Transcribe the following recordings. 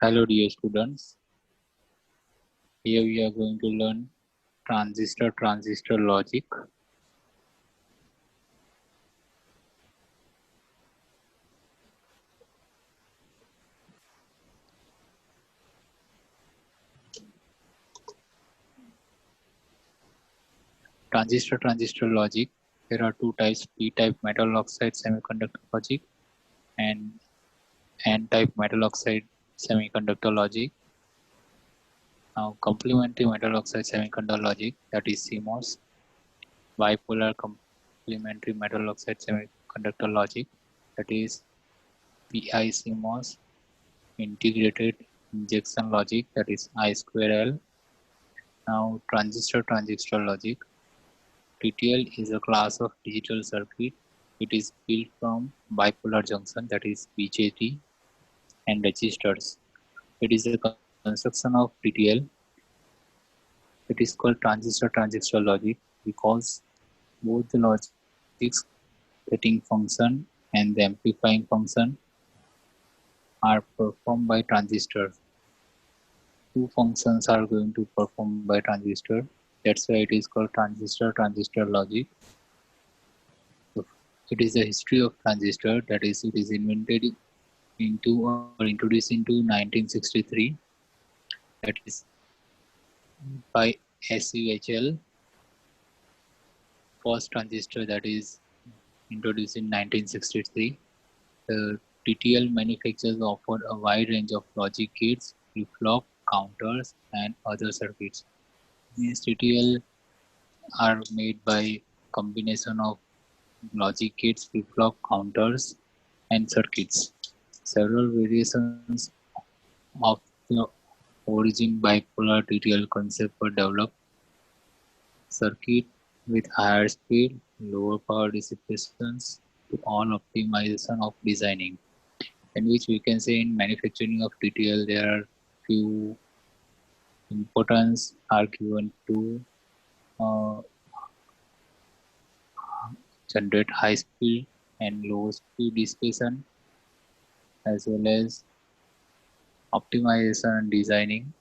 Hello dear students, here we are going to learn transistor logic. Transistor logic, there are two types, p-type metal oxide semiconductor logic and n-type metal oxide semiconductor logic. Now complementary metal oxide semiconductor logic, that is CMOS, bipolar complementary metal oxide semiconductor logic, that is PICMOS, integrated injection logic, that is I2L. Now transistor logic, TTL is a class of digital circuit. It is built from bipolar junction, that is BJT, and resistors. It is a construction of TTL. It is called transistor logic because both the logics, getting function and the amplifying function, are performed by transistor. Two functions are going to perform by transistor. That's why it is called transistor logic. It is the history of transistor, that is, it is invented into or introduced into 1963, that is by SUHL. First transistor that is introduced in 1963. The TTL manufacturers offered a wide range of logic gates, flip-flop, counters, and other circuits. These TTL are made by combination of logic gates, flip-flop, counters, and circuits. Several variations of the origin bipolar TTL concept were developed. Circuit with higher speed, lower power dissipations, to all optimization of designing. In which we can say in manufacturing of TTL there are few importance are given to generate high speed and low speed dissipation, as well as optimization and designing,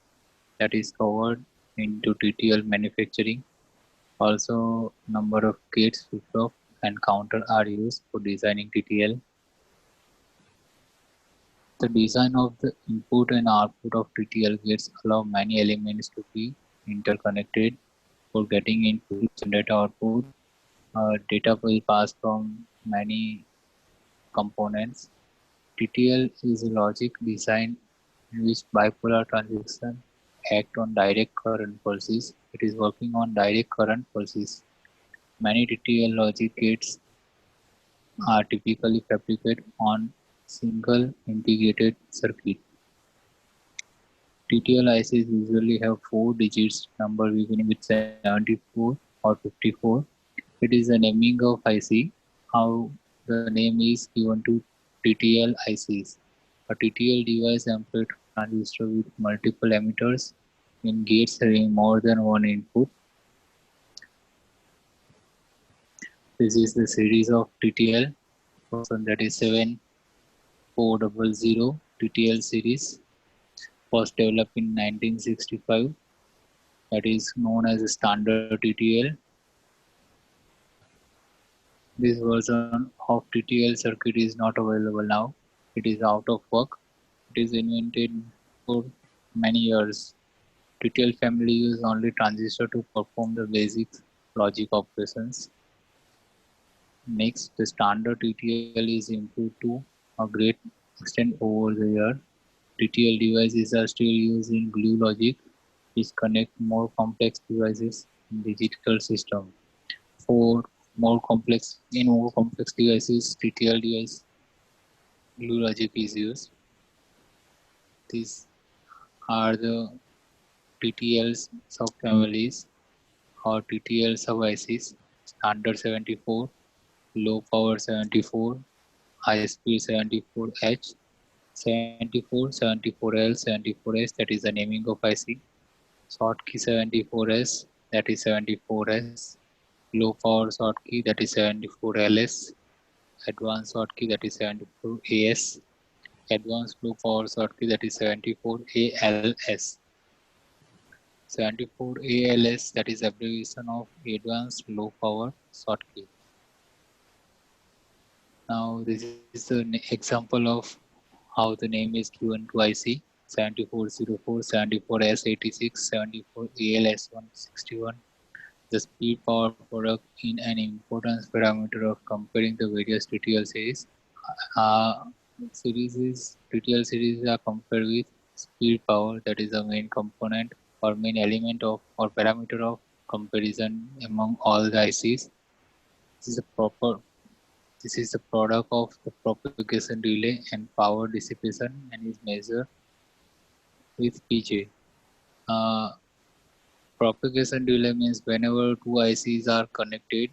that is covered into TTL manufacturing. Also, number of gates, flip-flop, and counter are used for designing TTL. The design of the input and output of TTL gates allow many elements to be interconnected. For getting input, generate output, data will pass from many components. TTL is a logic design in which bipolar transistor act on direct current pulses. It is working on direct current pulses. Many TTL logic gates are typically fabricated on single integrated circuit. TTL ICs usually have 4 digits number beginning with 74 or 54. It is the naming of IC, how the name is given to TTL ICs. A TTL device employs transistor with multiple emitters in gates having more than one input. This is the series of TTL, that is 7400 TTL series, was developed in 1965. That is known as a standard TTL. This version of TTL circuit is not available now. It is out of work. It is invented for many years. TTL family uses only transistor to perform the basic logic operations. Next, the standard TTL is improved to a great extent over the year. TTL devices are still used in glue logic, which connect more complex devices in digital system. For more complex devices, TTL device glue logic is used. These are the TTL subfamilies or TTL sub-ICs: standard 74, low power 74, high speed 74H, 74, 74L, 74S, that is the naming of IC, Schottky 74S, that is 74S, low power Schottky, that is 74LS, advanced Schottky, that is 74AS, advanced low power Schottky, that is 74 ALS. 74 ALS, that is abbreviation of advanced low power Schottky. Now this is an example of how the name is given to IC 7404, 74S86, 74 ALS161. The speed power product in an importance parameter of comparing the various TTL series. TTL series are compared with speed power, that is the main component or main element of or parameter of comparison among all the ICs. This is the product of the propagation delay and power dissipation and is measured with PJ. Propagation delay means whenever two ICs are connected,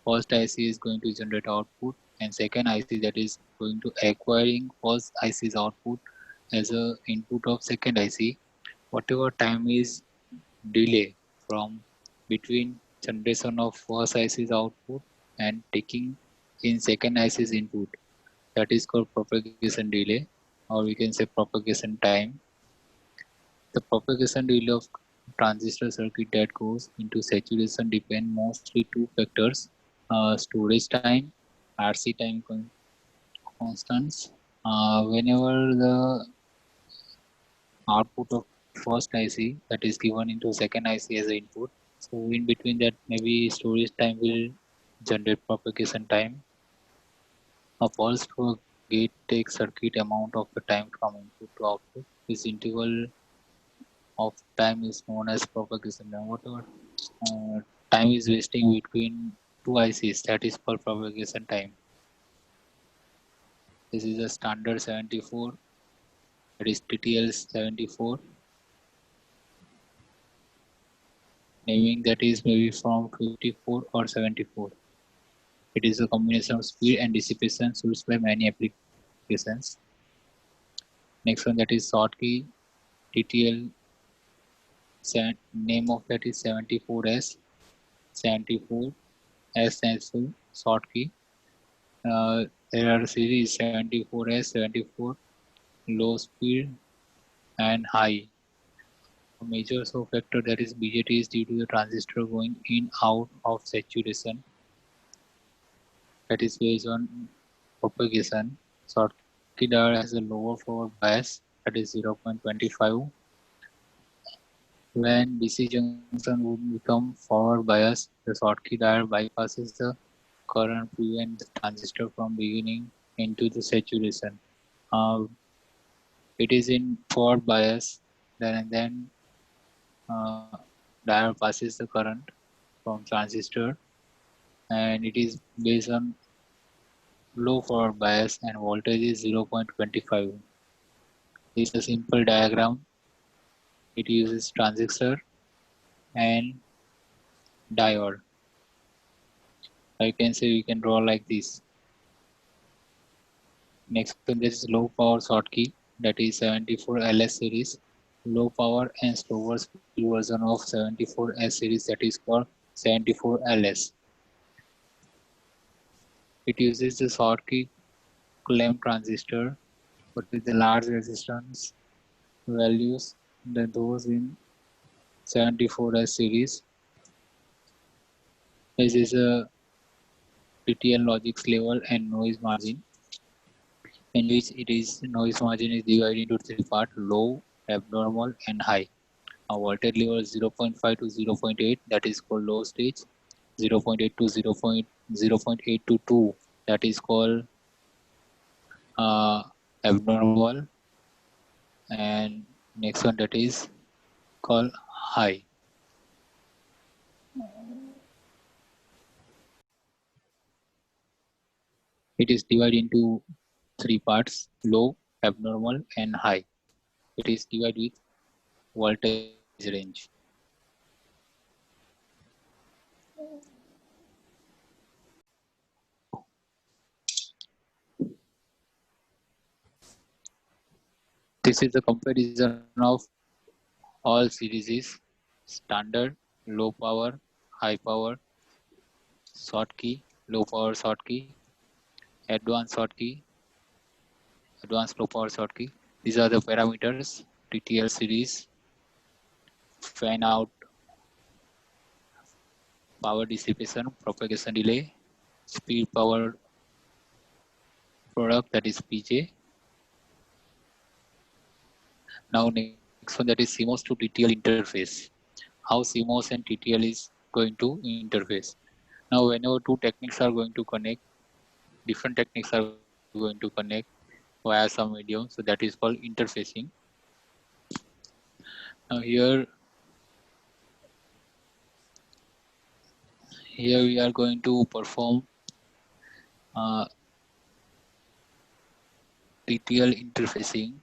first IC is going to generate output and second IC that is going to acquiring first IC's output as a input of second IC. Whatever time is delay from between generation of first IC's output and taking in second IC's input, that is called propagation delay, or we can say propagation time. The propagation delay of transistor circuit that goes into saturation depend mostly two factors: storage time, RC time constants. Whenever the output of first IC that is given into second IC as an input, so in between that maybe storage time will generate propagation time. A pulse to a gate takes circuit amount of the time from input to output. This interval of time is known as propagation time. Whatever time is wasting between two ICs, that is called propagation time. This is a standard 74, that is TTL 74. Naming that is maybe from 54 or 74. It is a combination of speed and dissipation used by many applications. Next one, that is Schottky TTL. Name of that is 74S. 74 S stands for Schottky. There are series 74S, 74 low speed and high. A major source factor, that is BJT, is due to the transistor going in out of saturation. That is based on propagation. Schottky diode has a lower forward bias, that is 0.25. When DC junction would become forward bias, the Schottky diode bypasses the current, prevent the transistor from beginning into the saturation. It is in forward bias, then diode passes the current from transistor, and it is based on low forward bias and voltage is 0.25. This is a simple diagram. It uses transistor and diode. I can say we can draw like this. Next one, this is low power Schottky, that is 74 LS series. Low power and slower speed version of 74 S series, that is called 74 LS. It uses the Schottky clamp transistor, but with the large resistance values than those in 74S series. This is a TTL logic level and noise margin, in which noise margin is divided into three parts: low, abnormal, and high. A voltage level 0.5 to 0.8, that is called low stage. 0.8 to 0.8 to 2, that is called abnormal, and next one that is called high. It is divided into three parts: low, abnormal, and high. It is divided with voltage range. This is the comparison of all series: standard, low power, high power, Schottky, low power Schottky, advanced Schottky, advanced low power Schottky. These are the parameters: TTL series, fan out, power dissipation, propagation delay, speed power product, that is PJ. Now next one, that is CMOS to TTL interface. How CMOS and TTL is going to interface. Now whenever two techniques are going to connect, different techniques are going to connect via some medium, so that is called interfacing. Now here we are going to perform TTL interfacing.